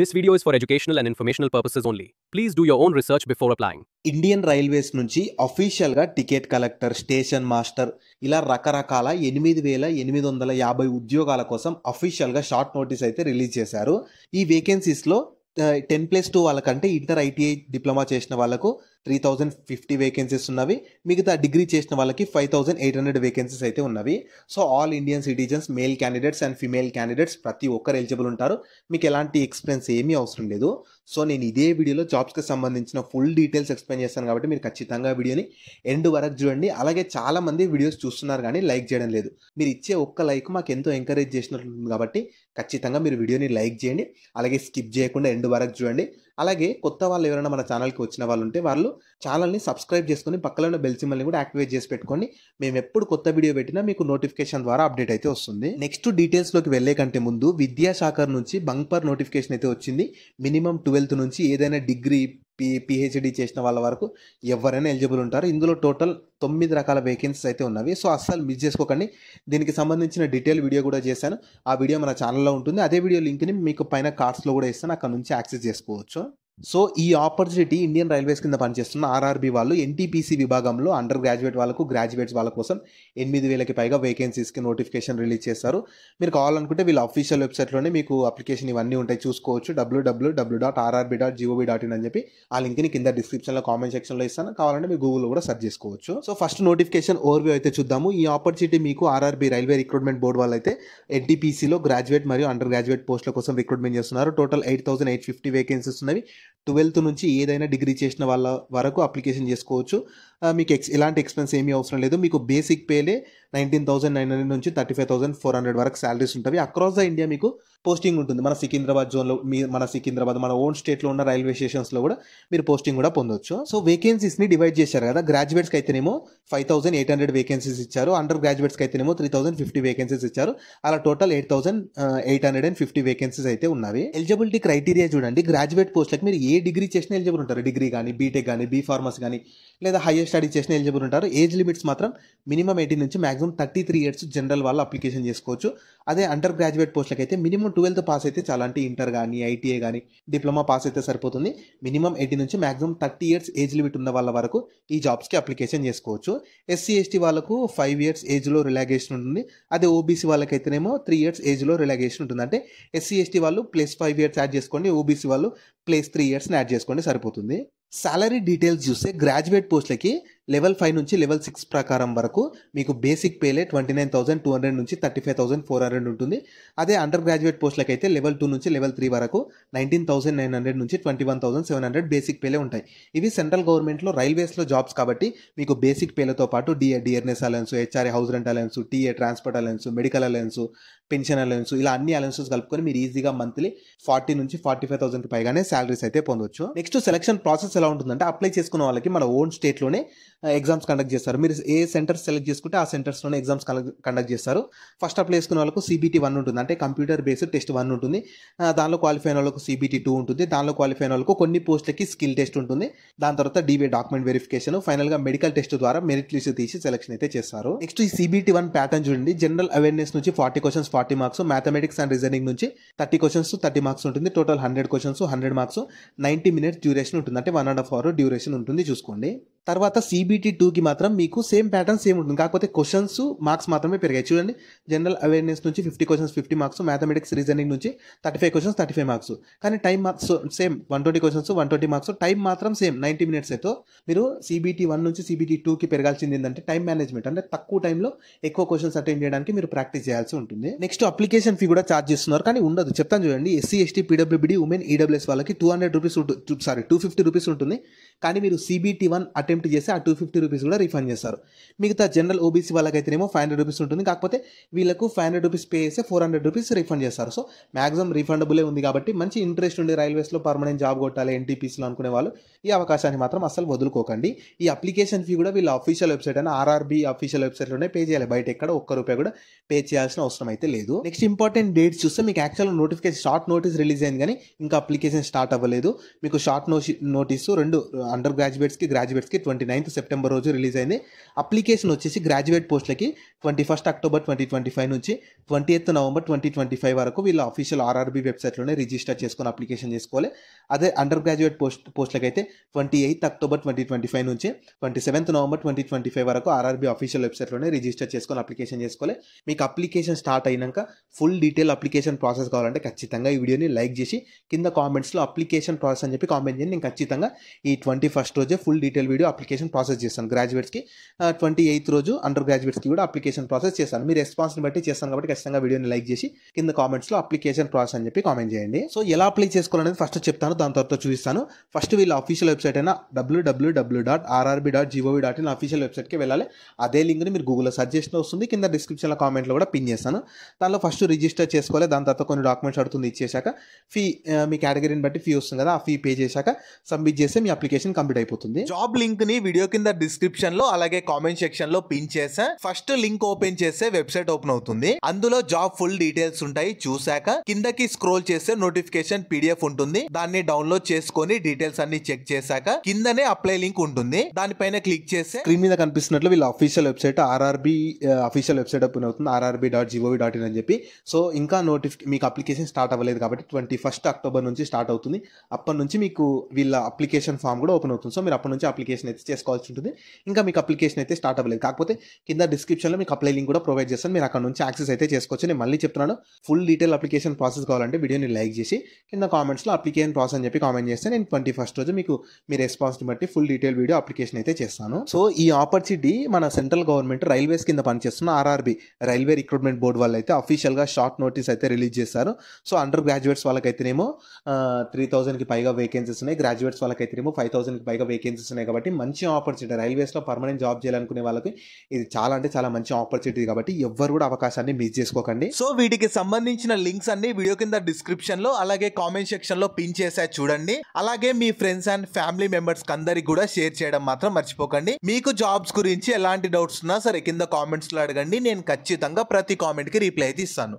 This video is for educational and informational purposes only. Please do your own research before applying. Indian railways నుంచి అఫీషియల్గా ticket collector, station master ఇలా రకరకాల 8,850 ఉద్యోగాల కోసం అఫీషియల్గా short notice అయితే రిలీజ్ చేశారు. ఈ వేకెన్సీస్లో 10+2 వాళ్ళకంటే ఇంటర్ ఐటీఐ డిప్లొమా చేసిన వాళ్ళకు 3,050 వేకెన్సీస్ ఉన్నవి. మిగతా డిగ్రీ చేసిన వాళ్ళకి 5,800 వేకెన్సీస్ అయితే ఉన్నవి. So all Indian citizens, male candidates and female candidates ప్రతి ఒక్కరు ఎలిజిబుల్ ఉంటారు. మీకు ఎలాంటి ఎక్స్పీరియన్స్ ఏమీ అవసరం లేదు. సో నేను ఇదే వీడియోలో జాబ్స్కి సంబంధించిన ఫుల్ డీటెయిల్స్ ఎక్స్ప్లెయిన్ చేస్తాను కాబట్టి మీరు ఖచ్చితంగా వీడియోని ఎండ్ వరకు చూడండి. అలాగే చాలామంది వీడియోస్ చూస్తున్నారు కానీ లైక్ చేయడం లేదు. మీరు ఇచ్చే ఒక్క లైక్ మాకు ఎంతో ఎంకరేజ్ చేసినట్లుంది కాబట్టి ఖచ్చితంగా మీరు వీడియోని లైక్ చేయండి. అలాగే స్కిప్ చేయకుండా ఎండ్ వరకు చూడండి. అలాగే కొత్త వాళ్ళు ఎవరైనా మన ఛానల్కి వచ్చిన వాళ్ళు ఉంటే వాళ్ళు ఛానల్ని సబ్స్క్రైబ్ చేసుకొని పక్కన ఉన్న బెల్ సింబల్ని కూడా యాక్టివేట్ చేసి పెట్టుకోండి. మేము ఎప్పుడు కొత్త వీడియో పెట్టినా మీకు నోటిఫికేషన్ ద్వారా అప్డేట్ అయితే వస్తుంది. నెక్స్ట్ డీటెయిల్స్లోకి వెళ్ళే కంటే ముందు విద్యాశాఖ నుంచి బంపర్ నోటిఫికేషన్ అయితే వచ్చింది. మినిమం 12th నుంచి ఏదైనా డిగ్రీ, పిహెచ్డి చేసిన వాళ్ళ వరకు ఎవరైనా ఎలిజిబుల్ ఉంటారు. ఇందులో టోటల్ 9 రకాల వేకెన్సీస్ అయితే ఉన్నవి. సో అస్సలు మిస్ చేసుకోకండి. దీనికి సంబంధించిన డీటెయిల్ వీడియో కూడా చేశాను. ఆ వీడియో మన ఛానల్లో ఉంటుంది. అదే వీడియో లింక్ని మీకు పైన కార్డ్స్లో కూడా ఇస్తాను, అక్కడ నుంచి యాక్సెస్ చేసుకోవచ్చు. సో ఈ ఆపర్చునిటీ ఇండియన్ రైల్వేస్ కింద పనిచేస్తున్న ఆర్ఆర్బీ వాళ్ళు ఎన్టీపీసీ విభాగంలో అండర్ గ్రాడ్యుయేట్ వాళ్ళకు, గ్రాడ్యుయేట్స్ వాళ్ళ కోసం 8,000కి పైగా వేకెన్సీస్కి నోటిఫికేషన్ రిలీజ్ చేస్తారు. మీరు కావాలనుకుంటే వీళ్ళ అఫీషియల్ వెబ్సైట్లోనే మీకు అప్లికేషన్ ఇవన్నీ ఉంటాయి, చూసుకోవచ్చు. www.rrb.gov.in అని చెప్పి ఆ లింక్ని కింద డిస్క్రిప్షన్లో, కామెంట్ సెక్షన్లో ఇస్తాను. కావాలంటే మీరు గూగుల్లో కూడా సెర్చ్ చేసుకోవచ్చు. సో ఫస్ట్ నోటిఫికేషన్ ఓవర్వ్యూ అయితే చూద్దాము. ఈ ఆపర్చునిటీ మీకు ఆర్ఆర్బీ రైల్వే రిక్రూట్మెంట్ బోర్డు వాళ్ళు అయితే ఎన్టీపీసీలో గ్రాడ్యుయేట్ మరియు అండర్ గ్రాడ్యుయేట్ పోస్టుల కోసం రిక్రూట్మెంట్ చేస్తున్నారు. టోటల్ 8,850 వేకెన్సీస్ ఉన్నవి. 12th నుంచి ఏదైనా డిగ్రీ చేసిన వాళ్ళ వరకు అప్లికేషన్ చేసుకోవచ్చు. మీకు ఎలాంటి ఎక్స్పెన్స్ ఏమీ అవసరం లేదు. మీకు బేసిక్ పేలే 19,900 నుంచి 35,400 వరకు శాలరీస్ ఉంటాయి. అక్రాస్ ద ఇండియా మీకు పోస్టింగ్ ఉంటుంది. మన సికింద్రాబాద్ జోన్లో, మన ఓన్ స్టేట్లో ఉన్న రైల్వే స్టేషన్స్లో కూడా మీరు పోస్టింగ్ కూడా పొందొచ్చు. సో వేకెన్సీస్ని డివైడ్ చేశారు కదా. గ్రాడ్యుయేట్స్కి అయితేనేమో 5,800 వేకెన్సీస్ ఇచ్చారు. అండర్ గ్రాడ్యుయేట్స్కి అయితేనేమో 3,050 వేకెన్సీస్ ఇచ్చారు. అలా టోటల్ 8,850 వేకెన్సీస్ అయితే ఉన్నవి. ఎలిజిబిలిటీ క్రైటీరియా చూడండి. గ్రాడ్యుయేట్ పోస్ట్లకి మీరు ఏ డిగ్రీ చేసినా ఎలిజిబుల్ ఉంటారు. డిగ్రీ కానీ, బీటెక్ కానీ, బీఫార్మసీ కానీ, లేదా హైయర్ స్టడీ చేసిన ఎలిజిబుల్ ఉంటారు. ఏజ్ లిమిట్స్ మాత్రం మినిమం 18 నుంచి మాక్సిమం 33 ఇయర్స్ జనరల్ వాళ్ళు అప్లికేషన్ చేసుకోవచ్చు. అదే అండర్ గ్రాడ్యుయేట్ పోస్ట్లకి అయితే మినిమం 12th పాస్ అయితే చాలా, అంటే ఇంటర్ కానీ, ఐటీఐ కానీ, డిప్లొమా పాస్ అయితే సరిపోతుంది. మినిమం 18 నుంచి మాక్సిమం 30 ఇయర్స్ ఏజ్ లిమిట్ ఉన్న వాళ్ళ వరకు ఈ జాబ్స్కి అప్లికేషన్ చేసుకోవచ్చు. ఎస్సీ ఎస్టీ వాళ్ళకు 5 ఇయర్స్ ఏజ్లో రిలాక్సేషన్ ఉంటుంది. అదే ఓబీసీ వాళ్ళకైతేనేమో 3 ఇయర్స్ ఏజ్లో రిలాక్సేషన్ ఉంటుంది. అంటే ఎస్సీ ఎస్టీ వాళ్ళు +5 ఇయర్స్ యాడ్ చేసుకోండి, ఓబీసీ వాళ్ళు +3 ఇయర్స్ని యాడ్ చేసుకోండి, సరిపోతుంది. సాలరీ డీటెయిల్స్ చూస్తే గ్రాడ్యుయేట్ పోస్టులకి లెవెల్ 5 నుంచి లెవెల్ 6 ప్రకారం వరకు మీకు బేసిక్ పేలే 29,200 నుంచి 35,400 ఉంటుంది. అదే అండర్ గ్రాడ్యుయేట్ పోస్టులకి అయితే లెవెల్ 2 నుంచి లెవెల్ 3 వరకు 19,900 నుంచి 21,700 బేసిక్ పేలే ఉంటాయి. ఇవి సెంట్రల్ గవర్నమెంట్లో రైల్వేస్లో జాబ్స్ కాబట్టి మీకు బేసిక్ పేలతో పాటు DRS alliance, HRA house rent alliance, TA transport alliance, medical alliance, pension alliance, ఇలా అన్ని అలయన్సెస్ కలుపుకొని మీరు ఈజీగా మంత్లీ 40 నుంచి 45,000 పైగానే శాలరీస్ అయితే పొందొచ్చు. నెక్స్ట్ సెలక్షన్ ప్రాసెస్ ఎలా ఉంటుందంటే, అప్లై చేసుకున్న వాళ్ళకి మన ఓన్ స్టేట్లోనే ఎగ్జామ్స్ కండక్ట్ చేస్తారు. మీరు ఏ సెంటర్స్ సెలెక్ట్ చేసుకుంటే ఆ సెంటర్స్లోనే ఎగ్జామ్స్ కండక్ట్ చేస్తారు. ఫస్ట్ అప్లై చేసుకున్న వాళ్ళకు CBT 1 ఉంటుంది, అంటే కంప్యూటర్ బేస్డ్ టెస్ట్ 1 ఉంటుంది. దానిలో క్వాలిఫై అయిన వాళ్ళకు CBT 2 ఉంటుంది. దానిలో క్వాలిఫై అయిన వాళ్ళకు కొన్ని పోస్టులకి స్కిల్ టెస్ట్ ఉంటుంది. దాని తర్వాత DBA డాక్యుమెంట్ వెరిఫికేషన్, ఫైనల్గా మెడికల్ టెస్ట్ ద్వారా మెరిట్ లిస్ట్ తీసి సెలక్షన్ అయితే చేస్తారు. నెక్స్ట్ ఈ CBT 1 ప్యాటర్న్ చూడండి. జనరల్ అవేర్నెస్ నుంచి 40 questions 40 marks, mathematics and reasoning నుంచి 30 క్వశ్చన్స్ 30 మార్క్స్ ఉంటుంది. Total 100 questions 100 marks, 90 minutes duration ఉంటుంది, అంటే 1.5 hour డ్యూరేషన్ ఉంటుంది, చూసుకోండి. తర్వాత CBT 2కి మాత్రం మీకు సేమ్ ప్యాటర్న్ సేమ్ ఉంటుంది, కాకపోతే క్వశ్చన్స్ మార్క్స్ మాత్రమే పెరిగాయి. చూడండి, జనరల్ అవేర్నెస్ నుంచి 50 క్వశ్చన్స్ 50 మార్క్స్, మ్యాథమెటిక్స్ రీజనింగ్ నుంచి 35 క్వశ్చన్స్ 35 మార్క్స్, కానీ time marks same 120 questions 120 marks, time మాత్రం సేమ్ 90 minutes. అయితే మీరు CBT 1 నుంచి CBT 2కి పెరగాల్సింది ఏంటంటే టైం మేనేజ్మెంట్, అంటే తక్కువ టైంలో ఎక్కువ క్వశ్చన్స్ అటెండ్ చేయడానికి మీరు ప్రాక్టీస్ చేయాల్సి ఉంటుంది. నెక్స్ట్ అప్లికేషన్ ఫీ కూడా ఛార్జ్ చేస్తున్నారు, కానీ ఉండదు, చెప్తాను చూడండి. SC ST PWBD women EWS వాళ్ళకి 250 రూపీస్ ఉంటుంది. కానీ మీరు CBT 1 అటెంప్ట్ చేస్తే ఆ 250 రూపీస్ కూడా రిఫండ్ చేస్తారు. మిగతా జనరల్ ఓబీసీ వాళ్ళకైతేనేమో 500 రూపీస్ ఉంటుంది, కాకపోతే వీళ్ళకు 500 రూపీస్ పే చేస్తే 400 రూపీస్ రిఫండ్ చేస్తారు. సో మ్యాక్సిమం రిఫండబులే ఉంది కాబట్టి మంచి ఇంట్రెస్ట్ ఉండి రైల్వేస్లో పర్మనెంట్ జాబ్ కొట్టాలి ఎన్టీపీసీలో అనుకునే వాళ్ళు ఈ అవకాశాన్ని మాత్రం అస్సలు వదులుకోకండి. ఈ అప్లికేషన్ ఫీ కూడా వీళ్ళ అఫీషియల్ వెబ్సైట్ అయినా ఆర్ఆర్బీ అఫీషియల్ వెబ్సైట్లోనే పే చేయాలి, బయట ఎక్కడ ₹1 కూడా పే చేయాల్సిన అవసరం అయితే లేదు. నెక్స్ట్ ఇంపార్టెంట్ డేట్స్ చూస్తే మీకు actual notification short notice release అయింది, కానీ ఇంకా అప్లికేషన్ స్టార్ట్ అవ్వలేదు. మీకు షార్ట్ నోటీసు 2 అండర్ గ్రాడ్యుయేట్స్కి 29th సెప్టెంబర్ రోజు రిలీజ్ అయింది. అప్లికేషన్ వచ్చేసి గ్రాడ్యుయేట్ పోస్టులకి 21 అక్టోబర్ 2025 నుంచి 28 నవంబర్ 2025 వరకు వీళ్ళ అఫీషియల్ ఆర్ఆర్బీ వెబ్సైట్లోనే రిజిస్టర్ చేసుకొని అప్లికేషన్ చేసుకోవాలి. అదే అండర్ గ్రాడ్యుయేట్ పోస్టులకి అయితే 28 అక్టోబర్ 2025 నుంచి 27 నవంబర్ 2025 వరకు ఆర్ఆర్బీ అఫీషియల్ వెబ్సైట్లోనే రిజిస్టర్ చేసుకొని అప్లికేషన్ చేసుకోవాలి. మీకు అప్లికేషన్ స్టార్ట్ అయినాక ఫుల్ డీటెయిల్ అప్లికేషన్ ప్రాసెస్ కావాలంటే ఖచ్చితంగా ఈ వీడియోని లైక్ చేసి కింద కామెంట్స్లో అప్లికేషన్ ప్రాసెస్ అని చెప్పి కామెంట్ చేయండి. నేను ఖచ్చితంగా ఈ 21st రోజే full detail video application process చేస్తాను. గ్రాడ్యుయేట్స్కి 28th రోజు అండర్ గ్రాడ్యుయేట్స్కి కూడా అప్లికేషన్ ప్రాసెస్ చేస్తాను. మీ రెస్పాన్స్ని బట్టి చేస్తాను కాబట్టి ఖచ్చితంగా వీడియోని లైక్ చేసి కింద కామెంట్స్లో అప్లికేషన్ ప్రాసెస్ అని చెప్పి కామెంట్ చేయండి. సో ఎలా అప్లై చేసుకోవాలనేది ఫస్ట్ చెప్తాను, దాని తర్వాత చూపిస్తాను. ఫస్ట్ వీళ్ళ అఫీషియల్ వెబ్సైట్ అయినా www.rrb.gov.in అఫీషియల్ వెబ్సైట్కి వెళ్ళాలి. అదే లింక్ని మీరు గూగుల్లో సర్చ్ చేసిన వస్తుంది, కింద డిస్క్రిప్షన్లో కామెంట్లో కూడా పిన్ చేస్తాను. దానిలో ఫస్ట్ రిజిస్టర్ చేసుకోవాలి. దాని తర్వాత కొన్ని డాక్యుమెంట్స్ అడుగుతుంది, ఇచ్చేసాక ఫీ మీ కేటగిరీని బట్టి ఫీ వస్తుంది కదా, ఆ ఫీ పే చేశాక సబ్మిట్ చేస్తే మీ అప్లికేషన్ కంప్లీట్ అయిపోతుంది. జాబ్ లింక్ ని వీడియో కింద డిస్క్రిప్షన్ లో అలాగే కామెంట్ సెక్షన్ లో పిన్ చేసా. ఫస్ట్ లింక్ ఓపెన్ చేస్తే వెబ్సైట్ ఓపెన్ అవుతుంది. అందులో జాబ్ ఫుల్ డీటెయిల్స్ ఉంటాయి. చూసాక కిందకి స్క్రోల్ చేస్తే నోటిఫికేషన్ పీడిఎఫ్ ఉంటుంది. దాన్ని డౌన్లోడ్ చేసుకొని డీటెయిల్స్ అన్ని చెక్ చేశాక కిందనే అప్లై లింక్ ఉంటుంది. దానిపైన క్లిక్ చేస్తే స్క్రీన్ మీద కనిపిస్తున్నట్లు వీళ్ళ official website RRB official website open అవుతుంది, rrb.gov.in అని చెప్పి. సో ఇంకా మీకు అప్లికేషన్ స్టార్ట్ అవ్వలేదు కాబట్టి 21 అక్టోబర్ నుంచి స్టార్ట్ అవుతుంది. అప్పటి నుంచి మీకు వీళ్ళ అప్లికేషన్ ఫామ్ కూడా ఓపెన్ అవుతుంది. సో మీరు అప్పటి నుంచి అప్లికేషన్ అయితే చేసుకోవాల్సి ఉంటుంది. ఇంకా మీకు అప్లికేషన్ అయితే స్టార్ట్ అవ్వలేదు, కాకపోతే కింద డిస్క్రిప్షన్లో మీకు అప్లై లింక్ కూడా ప్రొవైడ్ చేస్తాను. మీరు అక్కడ నుంచి యాక్సెస్ అయితే చేసుకోవచ్చు. నేను మళ్ళీ చెప్తున్నాను, ఫుల్ డీటెయిల్ అప్లికేషన్ ప్రాసెస్ కావాలంటే వీడియోని లైక్ చేసి కింద కామెంట్స్లో అప్లికేషన్ ప్రాసెస్ అని చెప్పి కామెంట్ చేస్తే నేను 21st రోజు మీకు మీ రెస్పాన్స్ని బట్టి ఫుల్ డీటెయిల్ వీడియో అప్లికేషన్ అయితే చేస్తాను. సో ఈ ఆపర్చునిటీ మన సెంట్రల్ గవర్నమెంట్ రైల్వేస్ కింద పనిచేస్తున్న ఆర్ఆర్బీ రైల్వే రిక్రూట్మెంట్ బోర్డు వాళ్ళు అయితే అఫీషియల్గా షార్ట్ నోటీస్ అయితే రిలీజ్ చేస్తారు. సో అండర్ గ్రాడ్యుయేట్స్ వాళ్ళకైతేనేమో 3000కి పైగా వేకెన్సీస్ ఉన్నాయి, గ్రాడ్యుయేట్స్ వాళ్ళకైతేనేమో 5000కి పైగా వేకెన్సీస్ ఉన్నాయి. కాబట్టి మంచి ఆపర్చునిటీ, రైల్వేస్లో పర్మనెంట్ జాబ్ చేయాలనుకునే వాళ్ళకి ఇది చాలా అంటే చాలా మంచి ఆపర్చునిటీ కాబట్టి ఎవ్వరు కూడా అవకాశాన్ని మిస్ చేసుకోకండి. సో వీటికి సంబంధించిన లింక్స్ అన్ని వీడియో కింద డిస్క్రిప్షన్ లో అలాగే కామెంట్ సెక్షన్ లో పిన్ చేసా చూడండి. అలాగే మీ ఫ్రెండ్స్ అండ్ ఫ్యామిలీ మెంబర్స్ అందరికి కూడా షేర్ చేయడం మాత్రం మర్చిపోకండి. మీకు జాబ్స్ గురించి ఎలాంటి డౌట్స్ ఉన్నా సరే కింద కామెంట్స్ లో అడగండి. నేను ఖచ్చితంగా ప్రతి కామెంట్ కి రిప్లై అయితే ఇస్తాను.